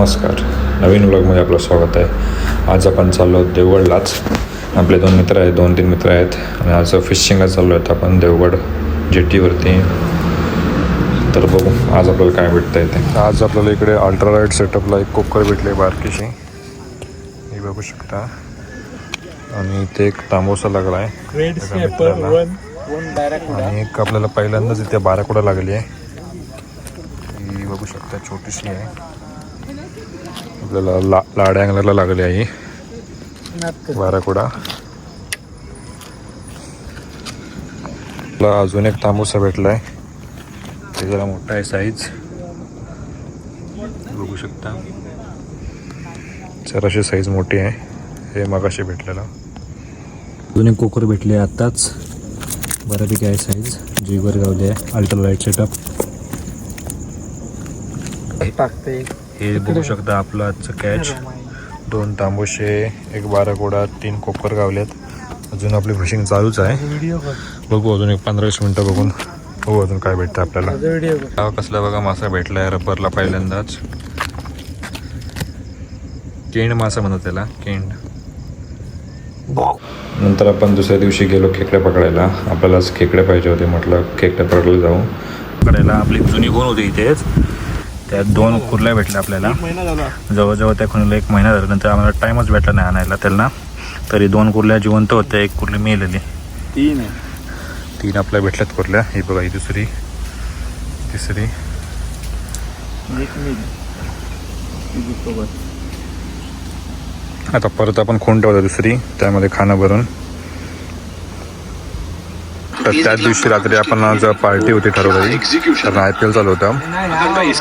नमस्कार, नवीन व्लॉगमध्ये आपलं स्वागत आहे. आज आपण चाललो आहोत देवगडलाच. आपले दोन मित्र आहेत, 2-3 मित्र आहेत आणि आज फिशिंगला चाललो आहेत आपण देवगड जेटीवरती. तर बघू आज आपल्याला काय भेटतं इथे. आज आपल्याला इकडे अल्ट्रालाईट सेटअपला एक कोकर भेटले बारकीशी, हे बघू शकता. आणि इथे एक तांबोसा लागला आहे आणि एक आपल्याला पहिल्यांदाच इथे बाराकोडा लागली आहे. ही बघू शकता छोटीशी आहे, आपल्याला लाड अँगलरला लागली आहे बाराकोडा. आपला अजून एक तांबूसा भेटला आहे, ते जरा मोठा आहे साईज, बघू शकता. जराशी साईज मोठी आहे, हे मगाशी भेटलेला. अजून एक कोकर भेटले आत्ताच, बऱ्यापैकी आहे साईज, जीवर गावली आहे, अल्ट्रालाईट सेटअप टाकते. हे बघू शकता आपलं आजचं कॅच. 2 तांबूशे, एक बाराकोडा, 3 कोकर गावलेत. अजून आपली फिशिंग चालूच आहे. बघू अजून एक 15-20 मिनटं बघून बघू अजून काय भेटतं आपल्याला. कसला बघा मासा भेटला आहे रब्बरला पहिल्यांदाच. केंड मासा म्हणतात त्याला, केंड. नंतर आपण दुसऱ्या दिवशी गेलो खेकड्या पकडायला. आपल्याला खेकड्या पाहिजे होते, म्हटलं खेकड्या पकडायला जाऊ. पकडायला आपली जुनी खूण होती इथेच, त्यात 2 कुर्ल्या भेटल्या आपल्याला. जवळजवळ त्या खुणीला 1 महिना झाला, नंतर आम्हाला टाईमच भेटला नाही आणायला त्यांना. तरी 2 कुर्ल्या जिवंत होत्या, 1 कुर्ली मेलेली. 3 आपल्या भेटल्यात कुर्ल्या. ही बघा, ही दुसरी, तिसरी. आता परत आपण खूण ठेवतो दुसरी, त्यामध्ये खाणं भरून. तर त्याच दिवशी रात्री आपण आज पार्टी होती ठरवली, कारण IPL चालू होतं.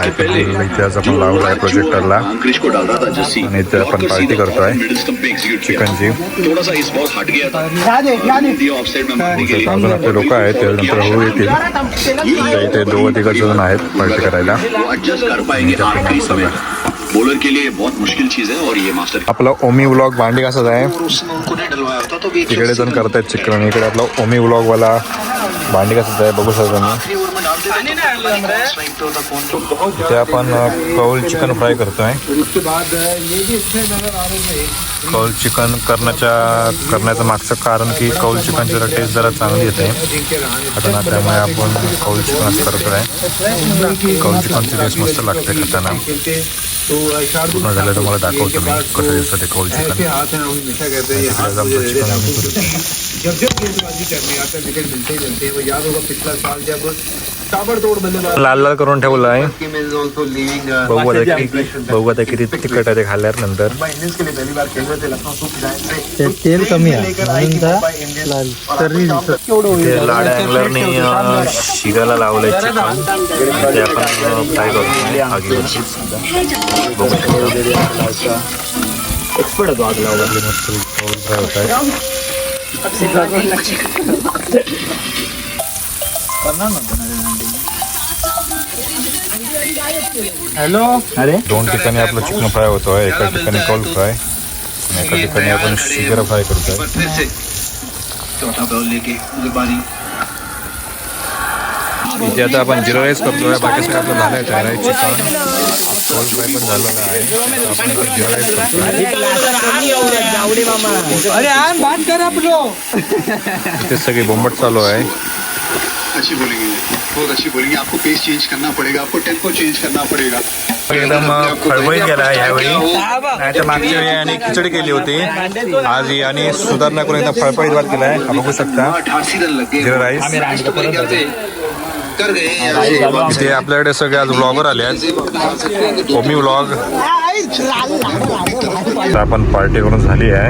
IPL इथे आज आपण लावला आहे प्रोजेक्टरला आणि इथे आपण पार्टी करतोय चिकनची. अजून आपले लोक आहेत, त्यानंतर हळू येतील. इथे 2-3 जण आहेत पार्टी करायला. बॉलर के लिए बहुत मुश्किल चीज है और ये मास्टर. आपला ओमी व्लॉग भांडी घासत आहे. तिकडे जण करतायत चिकन, इकडे आपला ओमी व्लॉग वाला भांडी घासत आहे, बघू शकता तुम्ही. इथे आपण कौल चिकन फ्राय करतोय. कौल चिकन करण्याचं मागचं कारण की कौल चिकनची जरा टेस्ट जरा चांगली येते खाताना, त्यामुळे आपण कौल चिकनच करतोय. कौल चिकनची टेस्ट मस्त लागते खाताना. पूर्ण झालं तुम्हाला दाखवतो मी कसं दिसतं ते कौल चिकन. लाल लाल करून ठेवलं आहे. बघू आता किती तिखट आहे ते खाल्ल्यानंतर. तेल कमी आहे, लाड अँगलरने शिराला लावलंय चिकन, ते आपण फ्राय करतो आगीवरती. बघू शकतो एक्सपर्ट आग लावला मस्त फ्राय होत आहे. हॅलो. अरे 2 ठिकाणी आपलं चिकन फ्राय होतोय, एका ठिकाणी कौल फ्राय आणि एका ठिकाणी आपण शिगरा फ्राय करतोय. इथे आता आपण जिरा राईस करतोय, बाकी सगळं आपलं झालं आहे तयार आहे. चिकन कौल फ्राय पण झालेलं आहे. आपण इथे जिरा राईस करतोय. इथे सगळी बोंबट चालू आहे. अच्छी बोलेंगे, बहुत अच्छी बोलेंगे. आपको पेस चेंज करना पड़ेगा, आपको टेम्पो चेंज करना पड़ेगा. एकदम खळबळीत गेला यावेळी, नाही तर मागच्या वेळी आणि खिचडी केली होती. आज आणि सुधारणा करून एकदम फळफळीत भात केला आहे, बघू शकता. जिरा राईस. इथे आपल्याकडे सगळे आज ब्लॉगर आले आहेत, ओमी व्लॉग. आपण पार्टी करून झाली आहे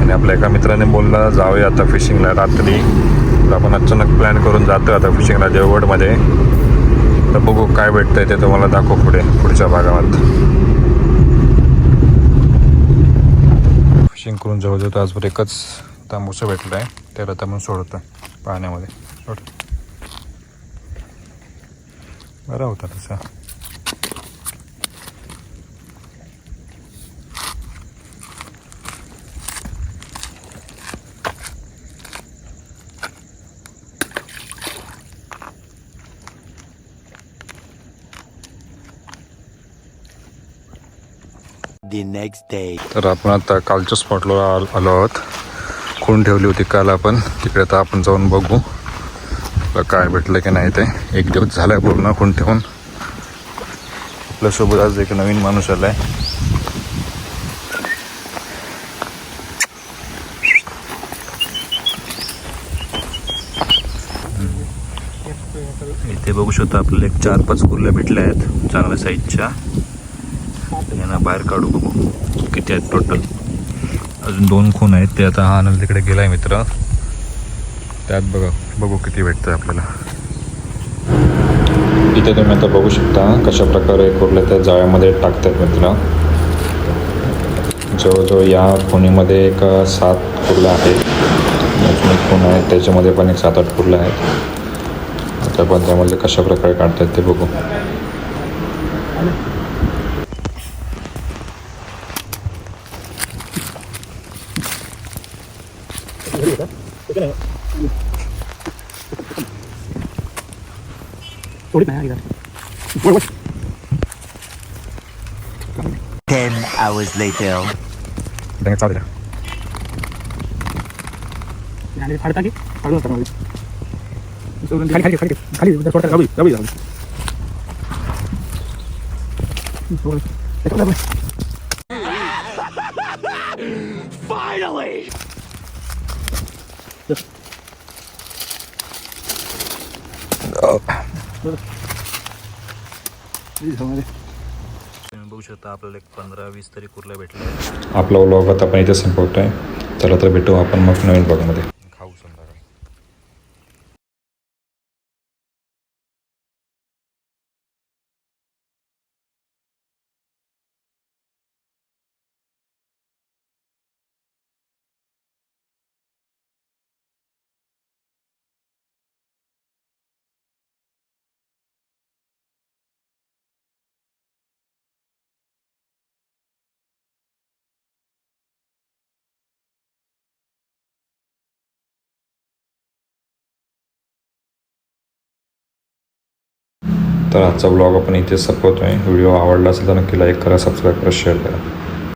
आणि आपल्या एका मित्राने बोलला जाऊया आता फिशिंगला रात्री. तर आपण अचानक प्लॅन करून जातो आता फिशिंगला देवगडमध्ये. तर बघू काय भेटतंय ते तुम्हाला दाखव पुढच्या भागात. फिशिंग करून जवळजवळ आजवर एकच तांबूसा भेटला आहे, त्याला आता आपण सोडतो पाण्यामध्ये. सोड, बरा होता तसा. the next day. तर आपण आता कालच्या स्पॉटला आलो आहोत. खूण ठेवली होती काल आपण तिकडे, तर आपण जाऊन बघू आपलं काय भेटलं की नाही. ते एक दिवस झाला आहे पूर्ण खूण ठेवून. आपल्यासोबत आज एक नवीन माणूस आला आहे. इथे बघू शकतो आपल्याला एक 4-5 कुर्ल्या भेटल्या आहेत चांगल्या साईजच्या. यांना बाहेर काढू बघू किती आहेत टोटल. अजून 2 खूण आहेत, ते आता हा आनंद तिकडे गेला आहे मित्र. त्यात बघू किती भेटतं आपल्याला. इथे तुम्ही आता बघू शकता कशा प्रकारे कुर्ल्या त्या जाळ्यामध्ये टाकतात मित्र. जवळजवळ या खुणीमध्ये एक 7 कुर्ल्या आहेत. अजून एक खूण आहे त्याच्यामध्ये पण एक 7-8 कुर्ल्या आहेत. आता पण त्यामध्ये कशा प्रकारे काढतात ते बघू. Ten hours later. चालेल. तुम्ही बघू शकता आपल्याला एक 15-20 तरी कुर्ल्या भेटल्या. आपला व्लॉग आता आपण इथे संपवतोय. चला तर भेटू आपण मग नवीन ब्लॉगमध्ये. खाऊ संध्याकाळी. तर आजचा ब्लॉग आपण इथेच संपवतो आहे. व्हिडिओ आवडला असेल तर नक्की लाईक करा, सबस्क्राईब करा, शेअर करा.